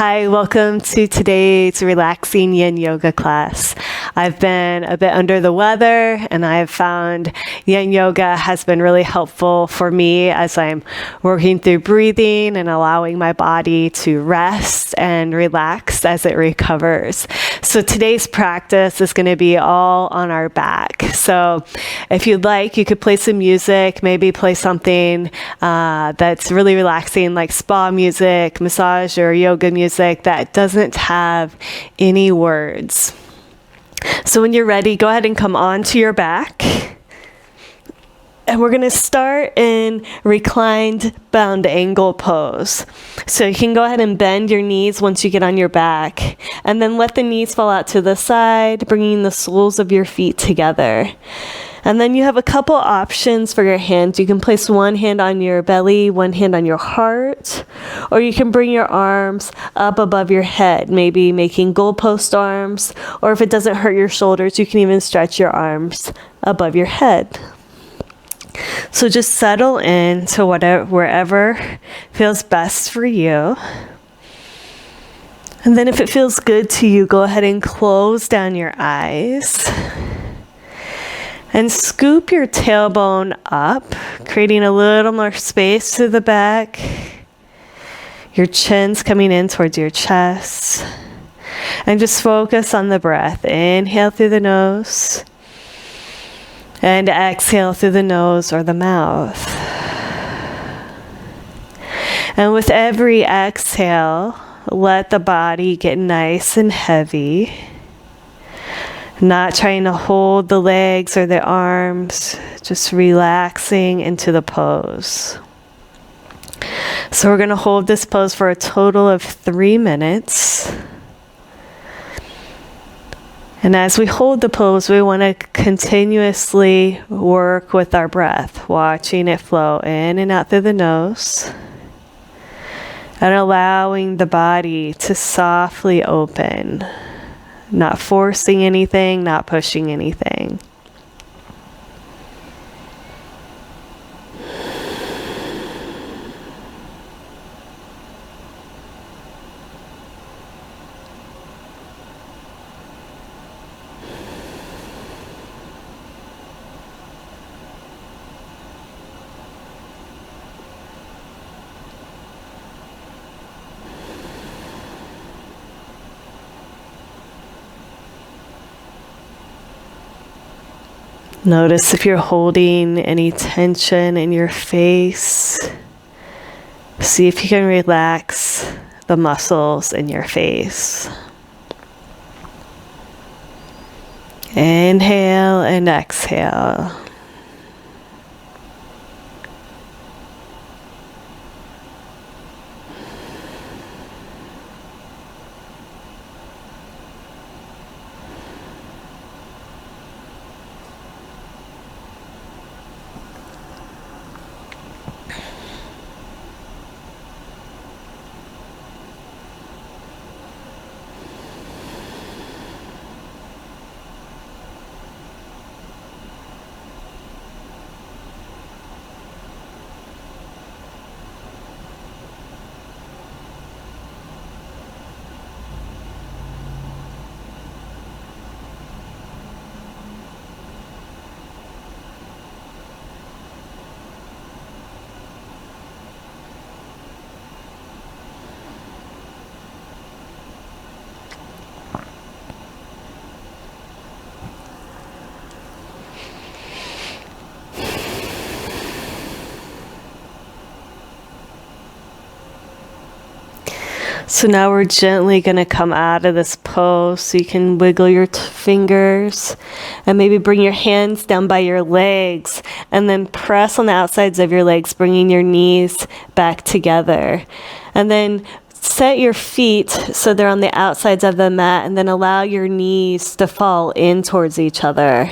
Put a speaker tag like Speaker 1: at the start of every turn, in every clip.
Speaker 1: Hi, welcome to today's relaxing yin yoga class. I've been a bit under the weather and I've found yin yoga has been really helpful for me as I'm working through breathing and allowing my body to rest and relax as it recovers. So today's practice is going to be all on our back. So if you'd like, you could play some music, maybe play something that's really relaxing like spa music, massage or yoga music that doesn't have any words. So when you're ready, go ahead and come onto your back. And we're going to start in reclined bound angle pose. So you can go ahead and bend your knees once you get on your back. And then let the knees fall out to the side, bringing the soles of your feet together. And then you have a couple options for your hands. You can place one hand on your belly, one hand on your heart, or you can bring your arms up above your head, maybe making goalpost arms, or if it doesn't hurt your shoulders, you can even stretch your arms above your head. So just settle in to wherever feels best for you. And then if it feels good to you, go ahead and close down your eyes. And scoop your tailbone up, creating a little more space to the back. Your chin's coming in towards your chest. And just focus on the breath. Inhale through the nose. And exhale through the nose or the mouth. And with every exhale, let the body get nice and heavy. Not trying to hold the legs or the arms, just relaxing into the pose. So we're going to hold this pose for a total of 3 minutes. And as we hold the pose, we want to continuously work with our breath, watching it flow in and out through the nose, and allowing the body to softly open. Not forcing anything, not pushing anything. Notice if you're holding any tension in your face. See if you can relax the muscles in your face. Inhale and exhale. So now we're gently going to come out of this pose, so you can wiggle your fingers and maybe bring your hands down by your legs and then press on the outsides of your legs, bringing your knees back together. And then set your feet so they're on the outsides of the mat, and then allow your knees to fall in towards each other.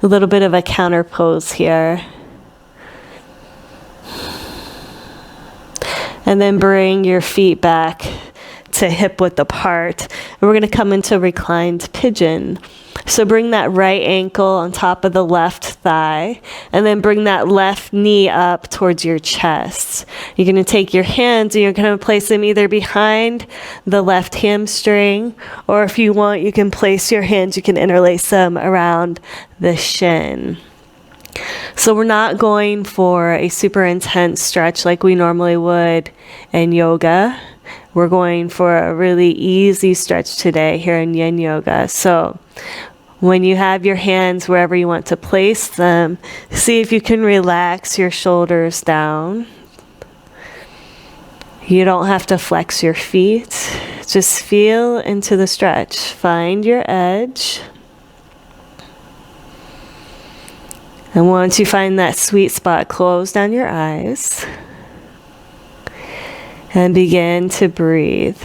Speaker 1: A little bit of a counter pose here. And then bring your feet back to hip width apart. And we're going to come into reclined pigeon. So bring that right ankle on top of the left thigh, and then bring that left knee up towards your chest. You're going to take your hands and you're going to place them either behind the left hamstring, or if you want, you can place your hands, you can interlace them around the shin. So we're not going for a super intense stretch like we normally would in yoga. We're going for a really easy stretch today here in Yin Yoga. So when you have your hands wherever you want to place them, see if you can relax your shoulders down. You don't have to flex your feet. Just feel into the stretch. Find your edge. And once you find that sweet spot, close down your eyes and begin to breathe.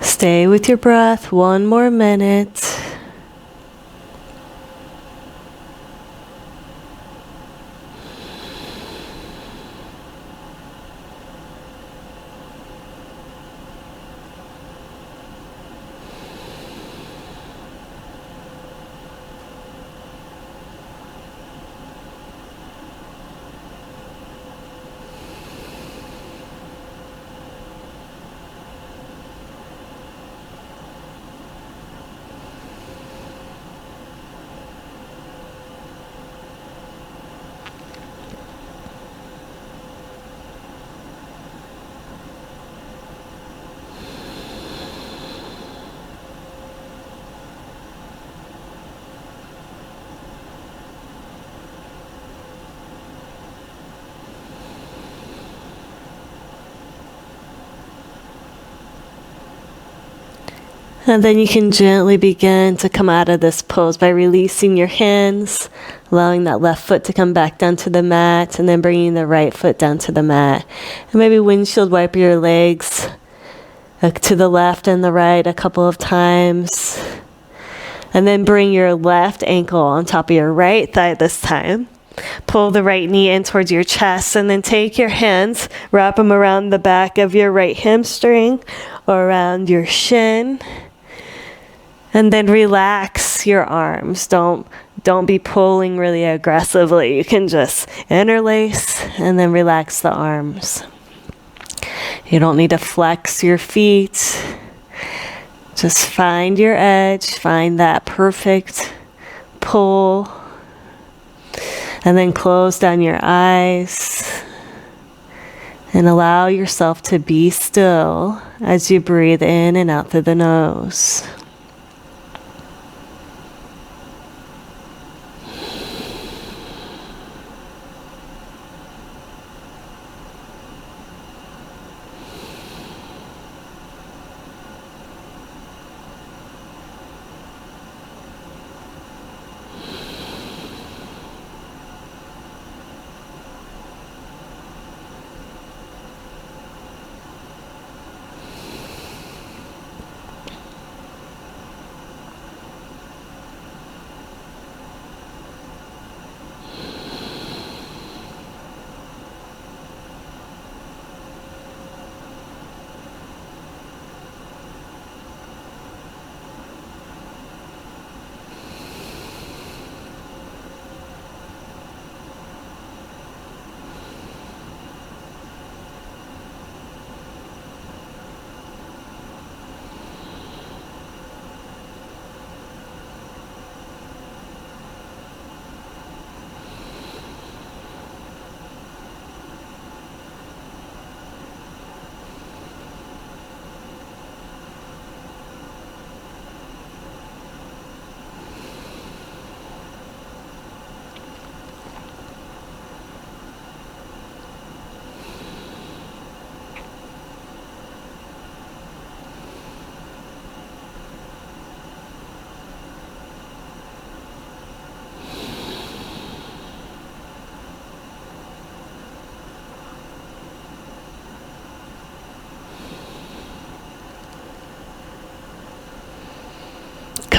Speaker 1: Stay with your breath 1 more minute. And then you can gently begin to come out of this pose by releasing your hands, allowing that left foot to come back down to the mat, and then bringing the right foot down to the mat. And maybe windshield wipe your legs to the left and the right a couple of times. And then bring your left ankle on top of your right thigh this time. Pull the right knee in towards your chest, and then take your hands, wrap them around the back of your right hamstring or around your shin. And then relax your arms. Don't be pulling really aggressively. You can just interlace and then relax the arms. You don't need to flex your feet. Just find your edge, find that perfect pull. And then close down your eyes and allow yourself to be still as you breathe in and out through the nose.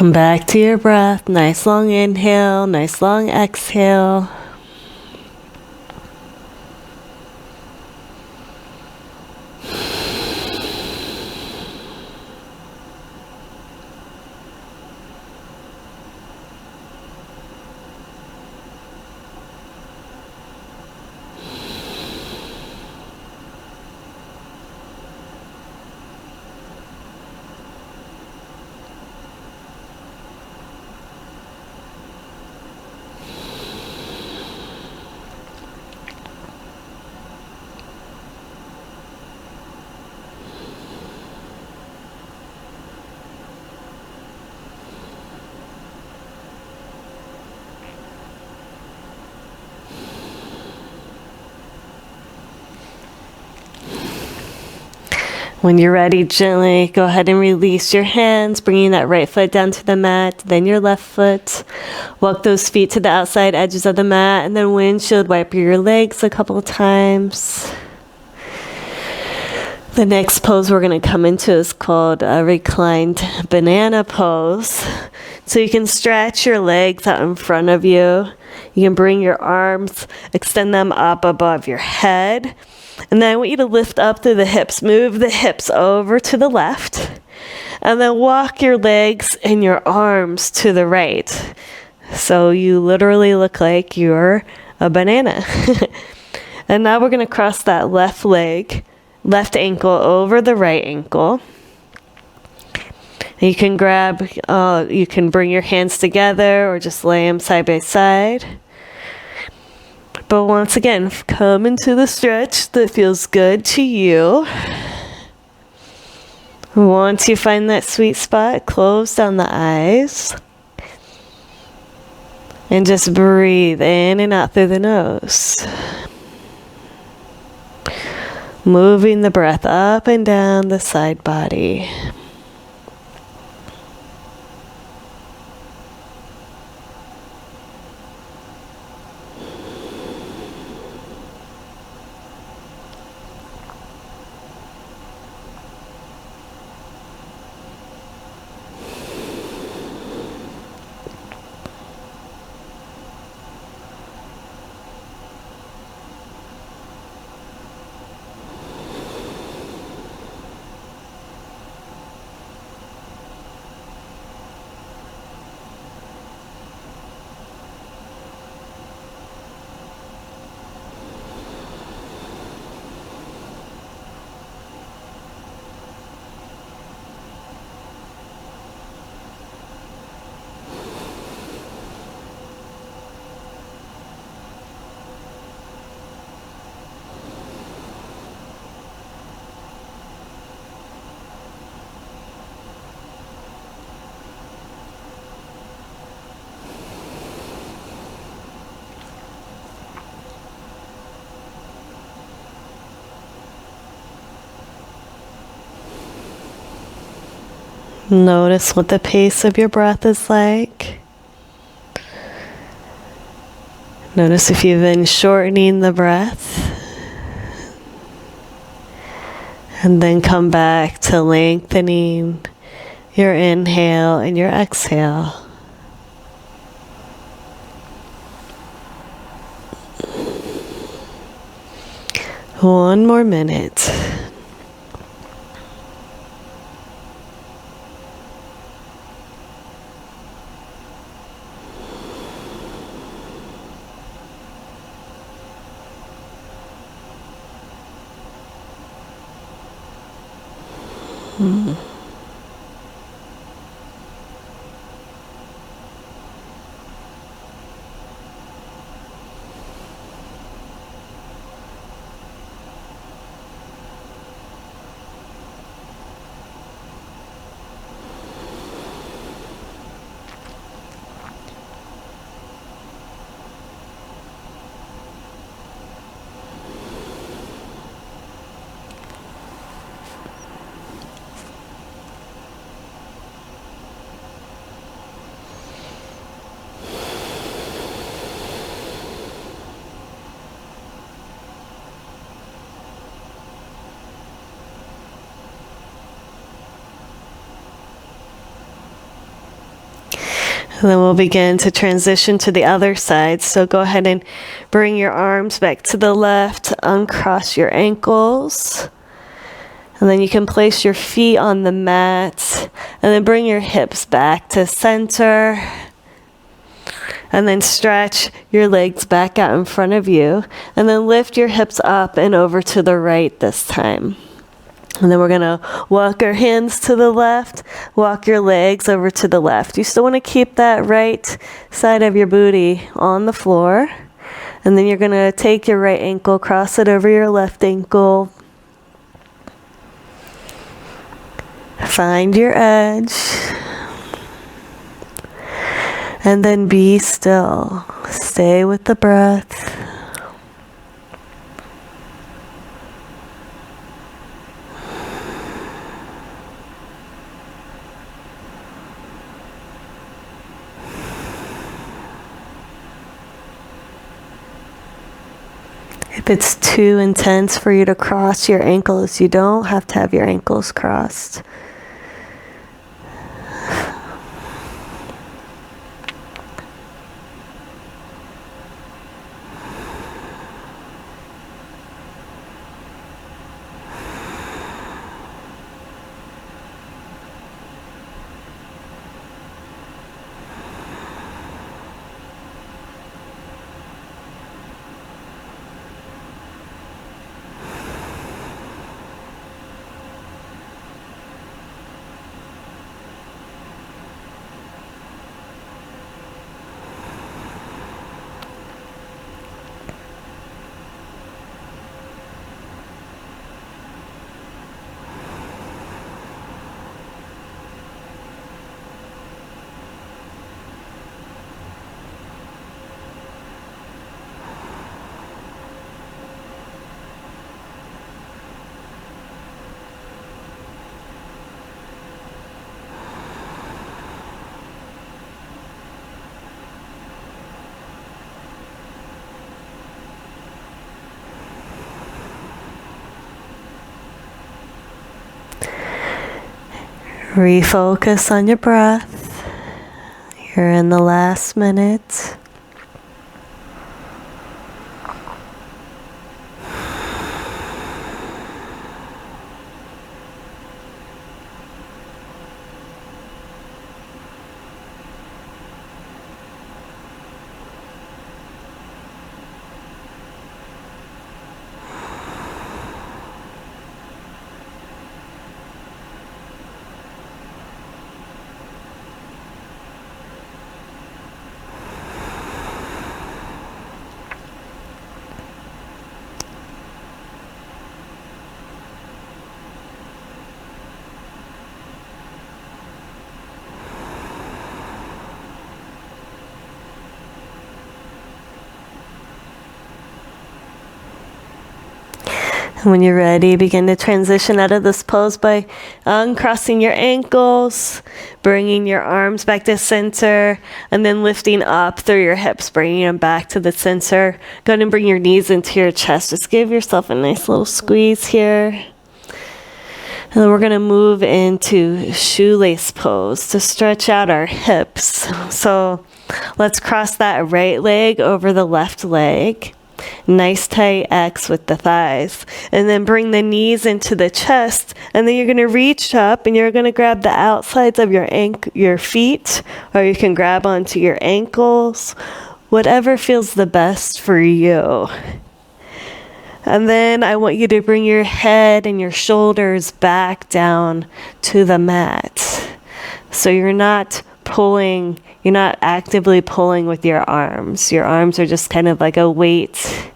Speaker 1: Come back to your breath. Nice long inhale, nice long exhale. When you're ready, gently go ahead and release your hands, bringing that right foot down to the mat, then your left foot. Walk those feet to the outside edges of the mat, and then windshield wiper your legs a couple of times. The next pose we're going to come into is called a reclined banana pose. So you can stretch your legs out in front of you. You can bring your arms, extend them up above your head. And then I want you to lift up through the hips. Move the hips over to the left. And then walk your legs and your arms to the right. So you literally look like you're a banana. And now we're going to cross that left leg, left ankle over the right ankle. And you can you can bring your hands together or just lay them side by side. But once again, come into the stretch that feels good to you. Once you find that sweet spot, close down the eyes. And just breathe in and out through the nose. Moving the breath up and down the side body. Notice what the pace of your breath is like. Notice if you've been shortening the breath. And then come back to lengthening your inhale and your exhale. One more minute. And then we'll begin to transition to the other side. So go ahead and bring your arms back to the left, uncross your ankles. And then you can place your feet on the mat. And then bring your hips back to center. And then stretch your legs back out in front of you. And then lift your hips up and over to the right this time. And then we're going to walk our hands to the left, walk your legs over to the left. You still want to keep that right side of your booty on the floor. And then you're going to take your right ankle, cross it over your left ankle. Find your edge. And then be still. Stay with the breath. If it's too intense for you to cross your ankles, you don't have to have your ankles crossed. Refocus on your breath. You're in the last minute. When you're ready, begin to transition out of this pose by uncrossing your ankles, bringing your arms back to center, and then lifting up through your hips, bringing them back to the center. Go ahead and bring your knees into your chest. Just give yourself a nice little squeeze here. And then we're going to move into shoelace pose to stretch out our hips. So let's cross that right leg over the left leg. Nice tight X with the thighs. And then bring the knees into the chest. And then you're going to reach up and you're going to grab the outsides of your feet. Or you can grab onto your ankles. Whatever feels the best for you. And then I want you to bring your head and your shoulders back down to the mat. So you're not actively pulling with your arms. Your arms are just kind of like a weight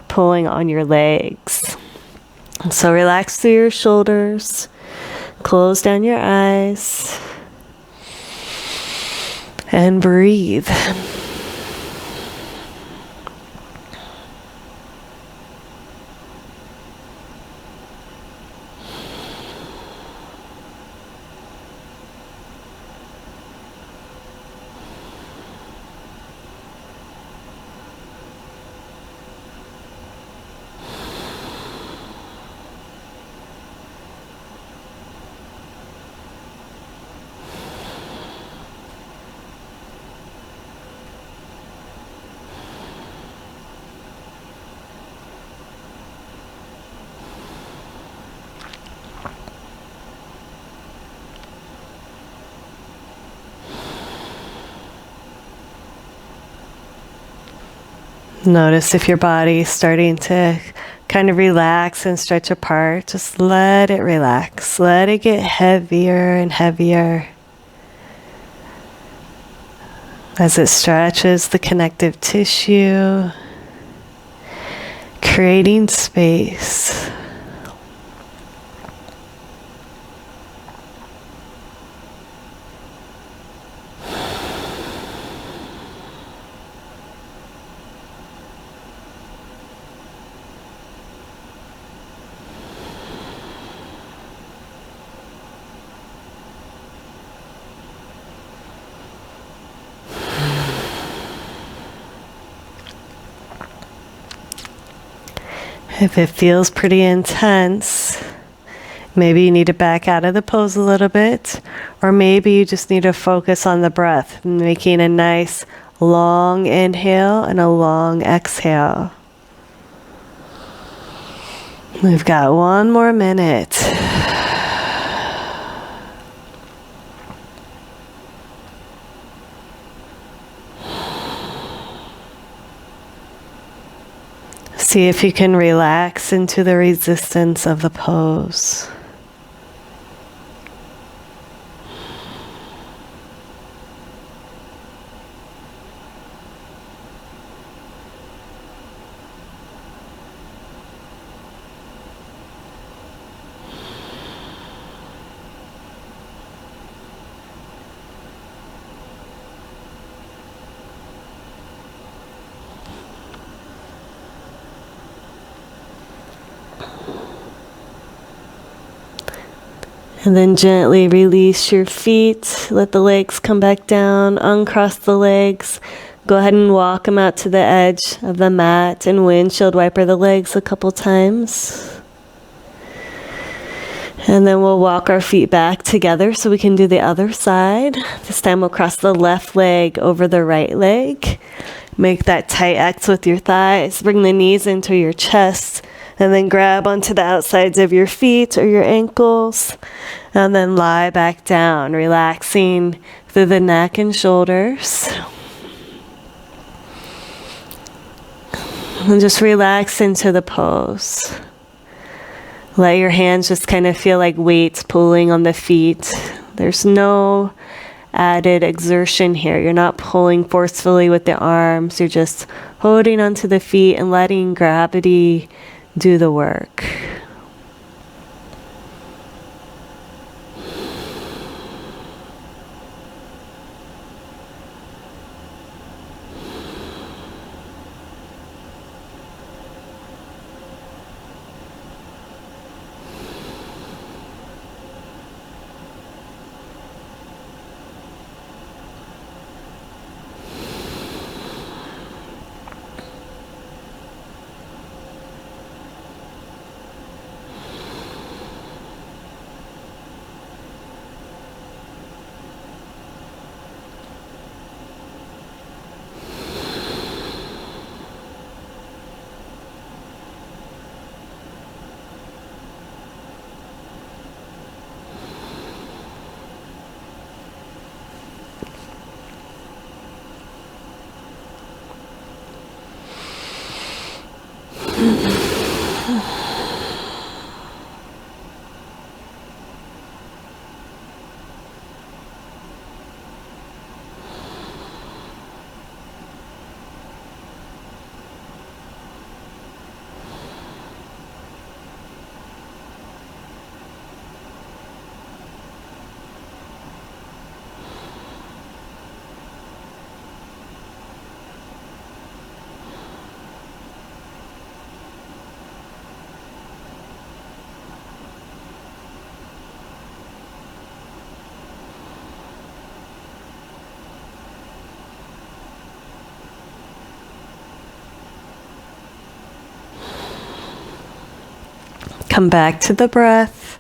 Speaker 1: pulling on your legs. So relax through your shoulders. Close down your eyes. And breathe. Notice if your body is starting to kind of relax and stretch apart. Just let it relax. Let it get heavier and heavier as it stretches the connective tissue, creating space. If it feels pretty intense, maybe you need to back out of the pose a little bit, or maybe you just need to focus on the breath, making a nice long inhale and a long exhale. We've got one more minute. See if you can relax into the resistance of the pose. And then gently release your feet. Let the legs come back down. Uncross the legs. Go ahead and walk them out to the edge of the mat and windshield wiper the legs a couple times. And then we'll walk our feet back together so we can do the other side. This time we'll cross the left leg over the right leg. Make that tight X with your thighs. Bring the knees into your chest. And then grab onto the outsides of your feet or your ankles. And then lie back down, relaxing through the neck and shoulders. And just relax into the pose. Let your hands just kind of feel like weights pulling on the feet. There's no added exertion here. You're not pulling forcefully with the arms. You're just holding onto the feet and letting gravity do the work. Come back to the breath.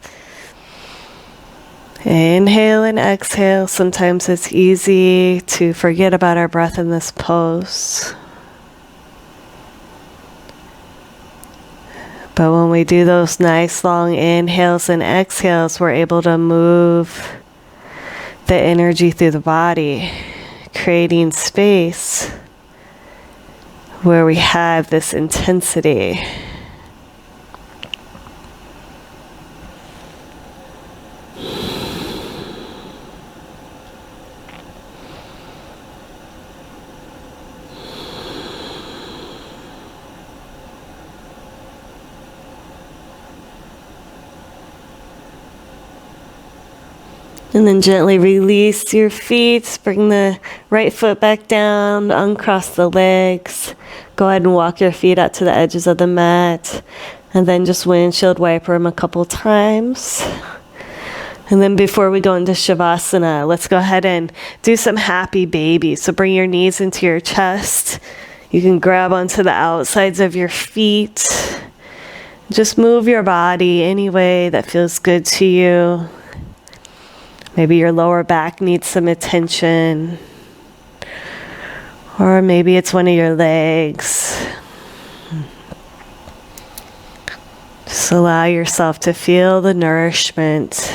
Speaker 1: Inhale and exhale. Sometimes it's easy to forget about our breath in this pose. But when we do those nice long inhales and exhales, we're able to move the energy through the body, creating space where we have this intensity. And then gently release your feet. Bring the right foot back down. Uncross the legs. Go ahead and walk your feet out to the edges of the mat. And then just windshield wiper them a couple times. And then before we go into Shavasana, let's go ahead and do some happy baby. So bring your knees into your chest. You can grab onto the outsides of your feet. Just move your body any way that feels good to you. Maybe your lower back needs some attention. Or maybe it's one of your legs. Just allow yourself to feel the nourishment.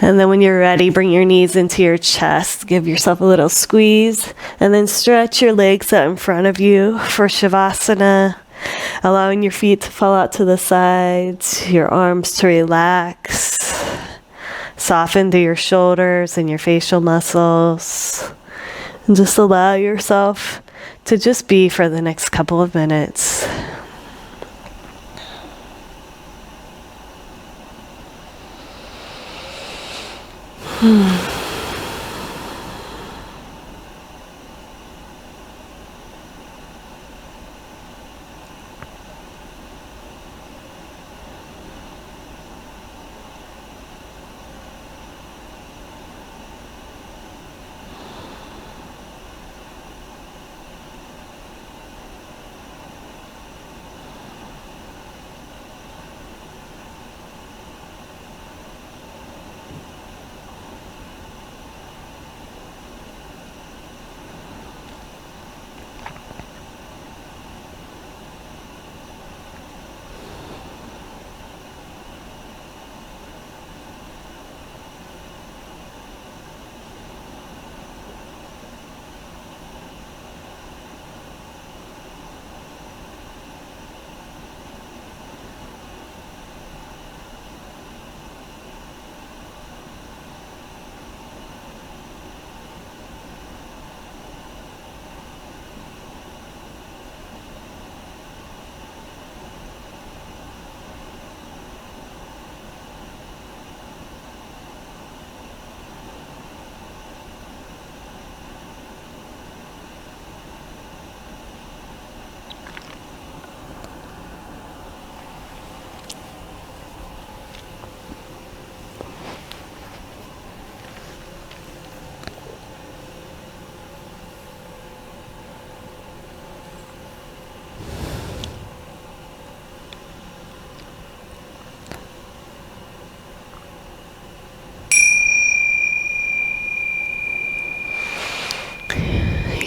Speaker 1: And then when you're ready, bring your knees into your chest. Give yourself a little squeeze. And then stretch your legs out in front of you for Shavasana. Allowing your feet to fall out to the sides, your arms to relax, soften through your shoulders and your facial muscles, and just allow yourself to just be for the next couple of minutes.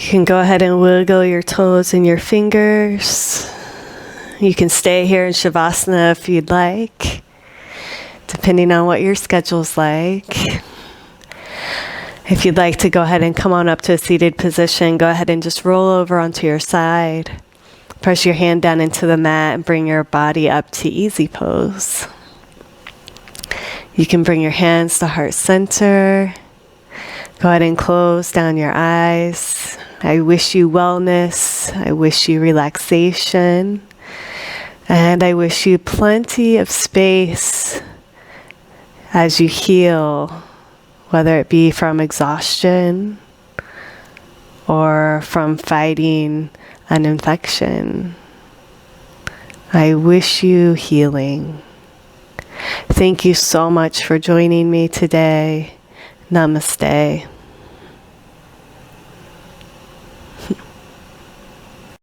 Speaker 1: You can go ahead and wiggle your toes and your fingers. You can stay here in Shavasana if you'd like, depending on what your schedule's like. If you'd like to go ahead and come on up to a seated position, go ahead and just roll over onto your side. Press your hand down into the mat and bring your body up to easy pose. You can bring your hands to heart center. Go ahead and close down your eyes. I wish you wellness. I wish you relaxation. And I wish you plenty of space as you heal, whether it be from exhaustion or from fighting an infection. I wish you healing. Thank you so much for joining me today. Namaste.